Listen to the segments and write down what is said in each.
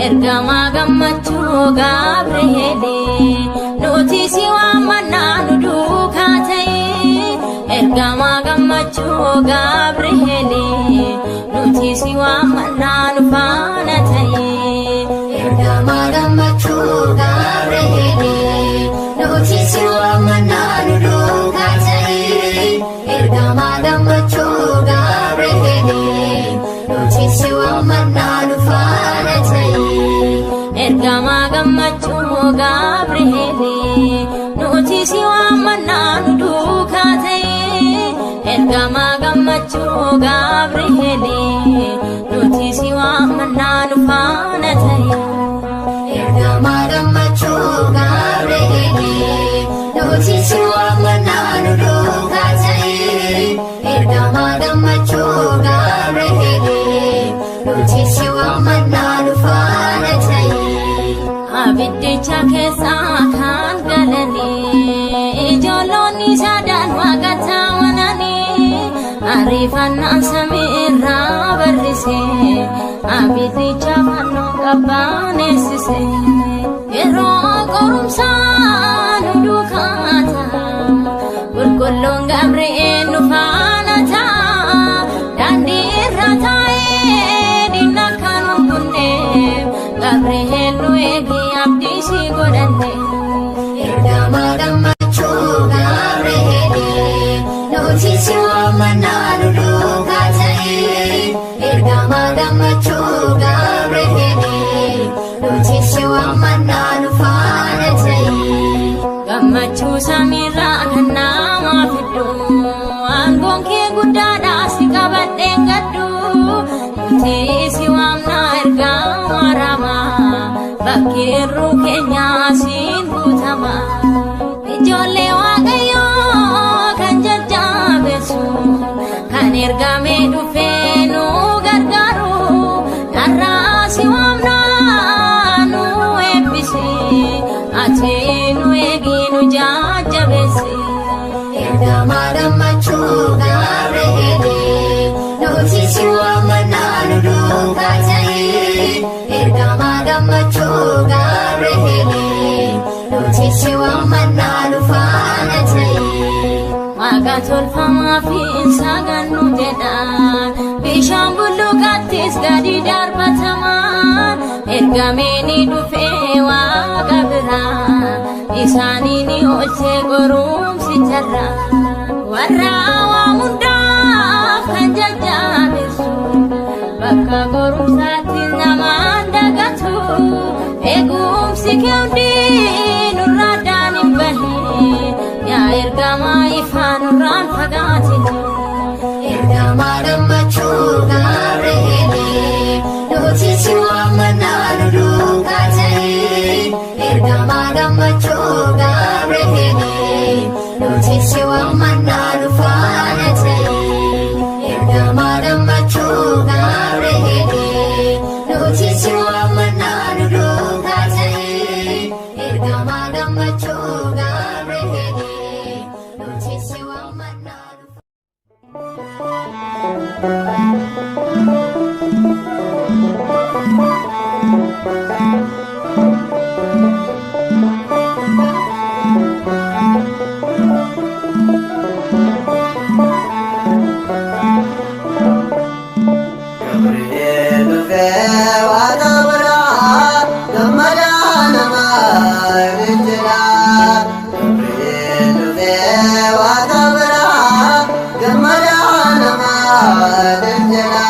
Ergama gammachuu Gabri'eeli nuti si waamannaa nu duukaa ta'e. Ergama gammachuu Gabri'eeli nuti si waamannaa nu faana ta'e. Ergama gammachuu Gabri'eeli nuti si waamannaa nu duukaa ta'e. Ergama gammachuu Gabri'eeli nuti si waamannaa nu faana ta'e. Ergama gammachuu Gabri'eeli nuti si waamannaa nu duukaa ta'e. Ergama gammachuu Gabri'eeli nuti si waamannaa nu faana ta'e. Ergama gammachuu Gabri'eeli nuti si waamannaa nu duukaa ta'e. Ergama gammachuu Gabri'eeli nuti si waamannaa nu faana ta'e. Abiddicha keessa kan galanii ijoollonni sadan waaqatti amananii ariifannaan samiirraa barrisee abiddicha fannoo qabbaneessise. Yeroo qorumsaa nu duukaa ta'a qulqulluun Gabri'eel nu faana ta'a. Daandii irra taa'ee diinni akka nu bunneef Gabri'eel nu eegi abdii si godhanne. Ergama gammachuu Gabri'eeli nuti si waamannaa nu duukaa ta'e. Ergama gammachuu Gabri'eeli nuti si waamannaa nu faana ta'e. Gammachuu samiirraa kan nama fiddu aangoon kee guddaadhaa si qabadheen gaddu. Nuti si waamnaa ergama ramaa bakki irruu keenyaa siin guutama. Ijoollee Waaqayyoo kan jajjabeessu kan ergamee dhufee nu gargaaru narraa si waamnaa nu eebbisi ati nu eegi nu jajjabeessi. Ergama gammachuu Gabri'eeli nuti si waamannaa nu duukaa ta'e. Ergama gammachuu Gabri'eeli nuti si waamannaa nu faana ta'e. Waaqa tolfamaa fi sagannu jedhaan bishaan bulluqattis gadi darbatamaan. Ergamee ni dhufee Waaqa biraa isaanii ni oolchee qorumsicharra. Warra waa hundaaf kan jajjabeessu bakka qorumsaatti namaan dagatu. Eegumsi kee hundi nurraa addaan hin bahin yaa ergama ifaa nurraan fagaatinu. Ergama gammachuu Gabri'eeli nuti si waamannaa nu duukaa ta'e. Ergama gammachuu Gabri'eeli nuti si waamannaa nu faana ta'e. Ergama gammachuu Gabri'eeli nuti si waamannaa nu duukaa ta'e. Ergama gammachuu Gabri'eeli nuti si waamannaa nu Gabri'eel dhufee Waaqa biraa gammadaa namaa jira. Gabri'eel dhufee Waaqa biraa gammadaa namaa jira.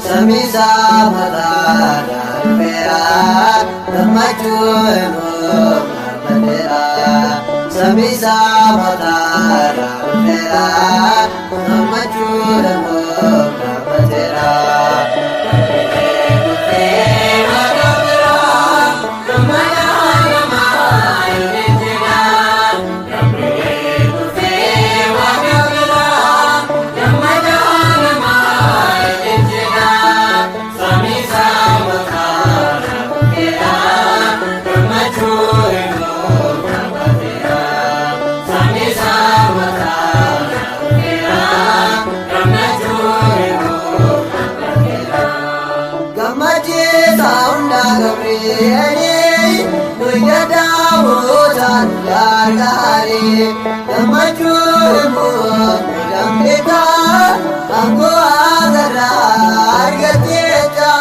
Samiisaa mataadhaa dhufeera gammachuun gaafadheera. Samiisaa mataadhaa dhufeera gammachuun gaafadheera. gargaare gammachuun muudam beeka angoo agarraa argateecha.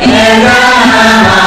Ega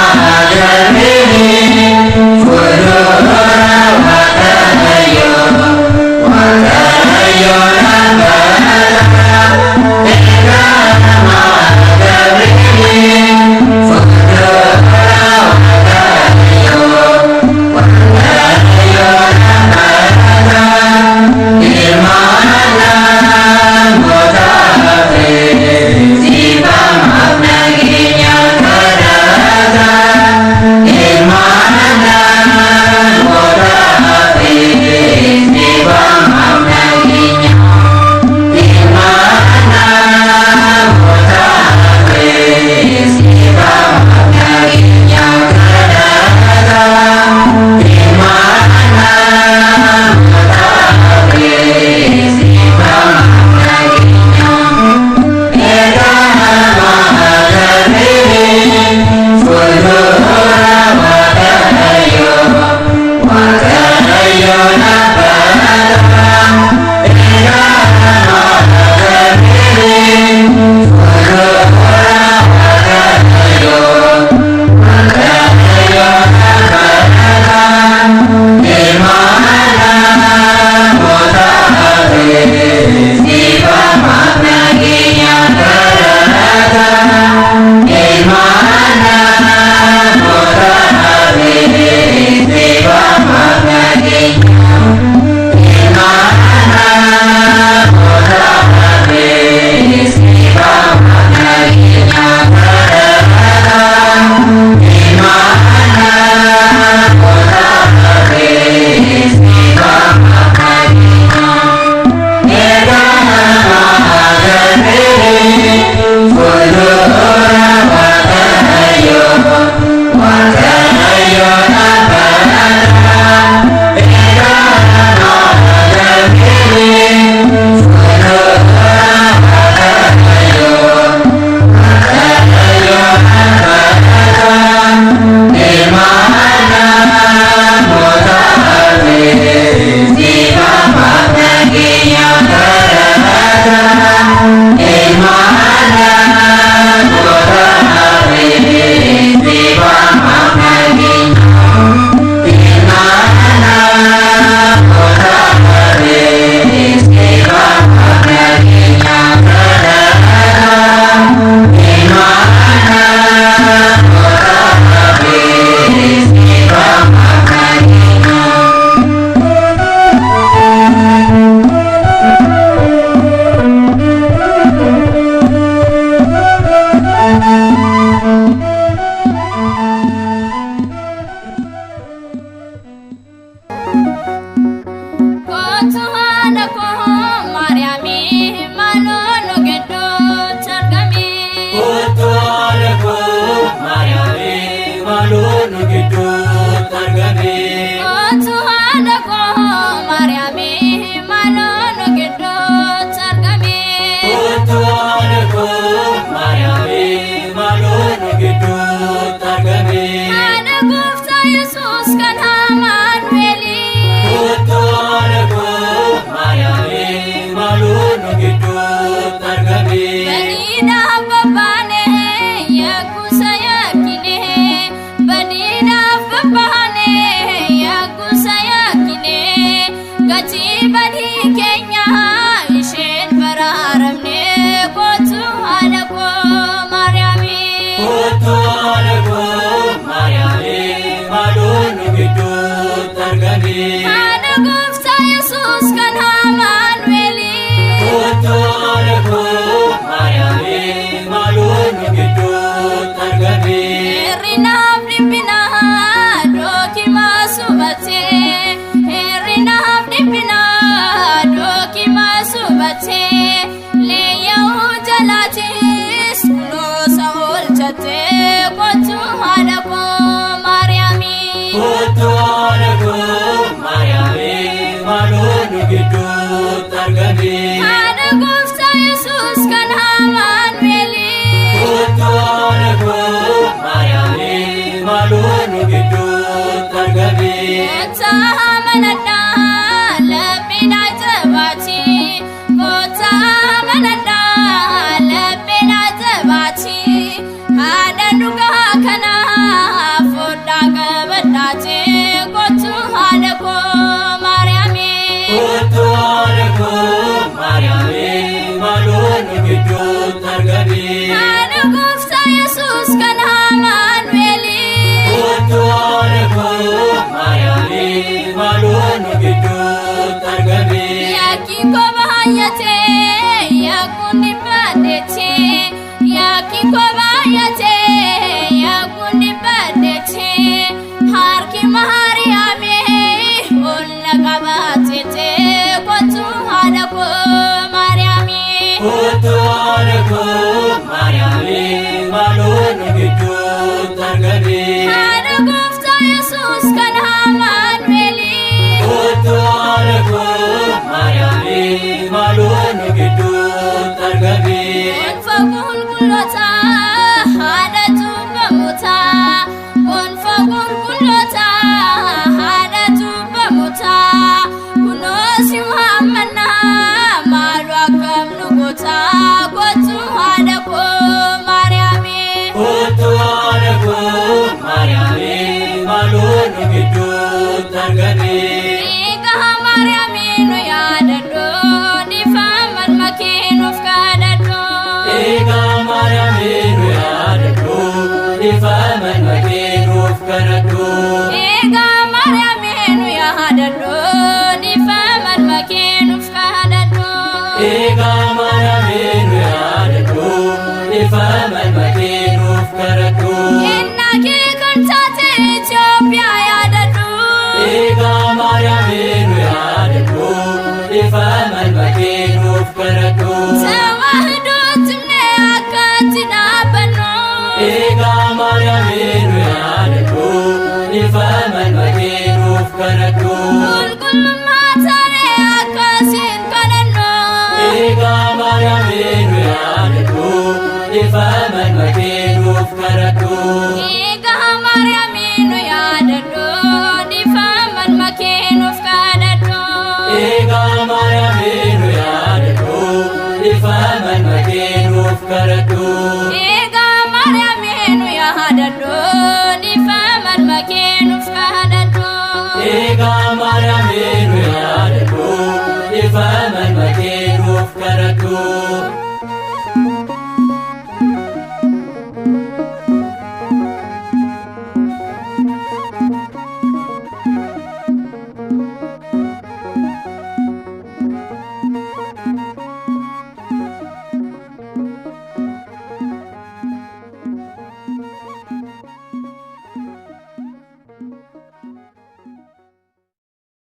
gidduutti argame. Haadha Gooftaa Yesuus kan Amaanu'eeli. Kottu haadha koo Maariyaamii maaloo nu gidduutti argame. Badiidhaaf babbaane yaakuusa yaakine. Badiidhaaf babbaane yaakuusa yaakine. Gatii badii keenya isheen baraaramne. Kottu haadha koo Maariyaamii. Kottu haadha koo Maariyaamii maaloo nu gidduutti argame. Haadha Gooftaa Yesuus kan Amaanu'eeli. Kottu haadha koo Maariyaamii maaloo nu gidduutti argame. Hirrinaaf dhiphinaa dookimaa subatee. Hirrinaaf dhiphinaa dookimaa subatee. Leeyya'uu jalaatis kunuunsa oolchattee. Kottu haadha koo Maariyaamii. Kottu haadha koo Maariyaamii maaloo nu gidduutti argame. Haadha Gooftaa Yesuus kan Amaanu'eeli. Kottu haadha koo Maariyaamii maaloo nu gidduutti argame. Kottaa amanadhaa laphina jabaati. Kottaa amanadhaa laphina jabaati. Haadha dhugaa kanaaf foddaa qabadhaate. Kottu haadha koo Maariyaamii. Kottu haadha koo Maariyaamii maaloo nu gidduutti argame. Haadha Gooftaa Yesuus kan Amaanu'eeli. Kottu haadha koo Maariyaamii maaloo nu gidduutti argame. Yaakiin koo baay'atee yaakuun dhibbaadheetee. Yaakiin koo baay'atee yaakuun dhibbaadheetee. Harki Maariyaamii ol na qabaatee. Kottu haadha koo Maariyaamii. Kottu haadha koo Maariyaamii maaloo nu gidduutti argame. Haadha Gooftaa Yesuus kan Amaanu'eeli. Kottu haadha koo Maariyaamii maaloo nu gidduutti argame. Gonfa qulqulloota haadha cubbamoota. Gonfa qulqulloota haadha cubbamoota. Kunoo si waammannaa maaloo akkam nu goota. Kottu haadha koo Maariyaamii. Kottu haadha koo Maariyaamii maaloo nu gidduutti argame. Eegaa Maariyaamii nu yaadadhu. Dhiifama makee nuuf kadhadhu. Eegaa Maariyaamii nu yaadadhu. Dhiifama makee nuuf kadhadhu. Eegaa Maariyaamii nu yaadadhu. Dhiifama makee nuuf kadhadhu. Eegaa Maariyaamii nu yaadadhu. Dhiifama makee nuuf kadhadhu. Kennaa kee kan taate Itoophiyaa yaadadhu. Eegaa Maariyaamii nu yaadadhu. Dhiifama makee nuuf kadhadhu. Tawaahidootti himnee akka itti dhaabbannu. Eegaa Maariyaamii nu yaadadhu. Dhiifama makee nuuf kadhadhu. Qulqullummaa taanee akkasiin kadhannu. Eegaa Maariyaamii nu yaadadhu. Dhiifama makee nuuf kadhadhu. Eegaa Maariyaamii nu yaadadhu. Dhiifama makee nuuf kadhadhu. Eegaa Maariyaamii nu yaadadhu. Dhiifama makee nuuf kadhadhu. Eegaa Maariyaamii nu yaadadhu. Dhiifama makee nuuf kadhadhu. Eegaa Maariyaamii nu yaadadhu. Dhiifama makee nuuf kadhadhu.